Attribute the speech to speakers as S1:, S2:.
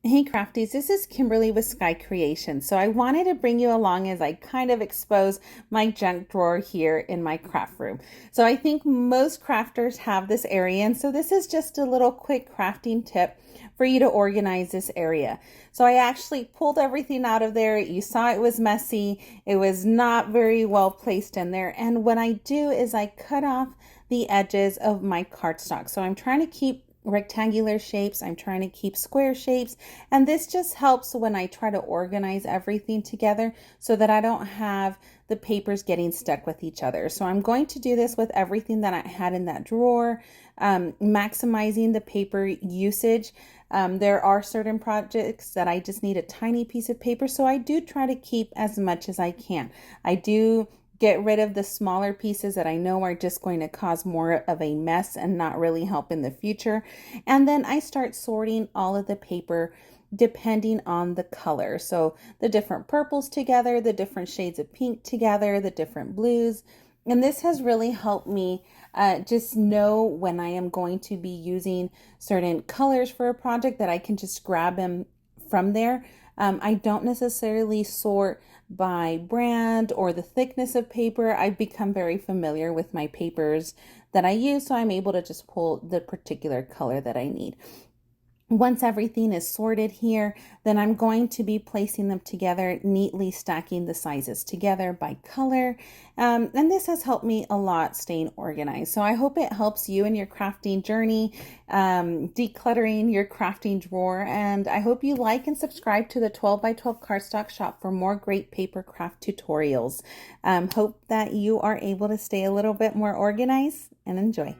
S1: Hey crafties, this is Kimberly with Sky Creation. So I wanted to bring you along as I kind of expose my junk drawer here in my craft room. So I think most crafters have this area, and so this is just a little quick crafting tip for you to organize this area. So I actually pulled everything out of there. You saw it was messy. It was not very well placed in there. And what I do is I cut off the edges of my cardstock. So I'm trying to keep rectangular shapes. I'm trying to keep square shapes. And this just helps when I try to organize everything together so that I don't have the papers getting stuck with each other. So I'm going to do this with everything that I had in that drawer, maximizing the paper usage. There are certain projects that I just need a tiny piece of paper. So I do try to keep as much as I can. I do get rid of the smaller pieces that I know are just going to cause more of a mess and not really help in the future. And then I start sorting all of the paper depending on the color. So the different purples together, the different shades of pink together, the different blues. And this has really helped me just know when I am going to be using certain colors for a project that I can just grab them from there. I don't necessarily sort by brand or the thickness of paper. I've become very familiar with my papers that I use, so I'm able to just pull the particular color that I need. Once everything is sorted here, then I'm going to be placing them together, neatly stacking the sizes together by color. And this has helped me a lot staying organized. So I hope it helps you in your crafting journey, decluttering your crafting drawer. And I hope you like and subscribe to the 12 by 12 cardstock shop for more great paper craft tutorials. Hope that you are able to stay a little bit more organized and enjoy.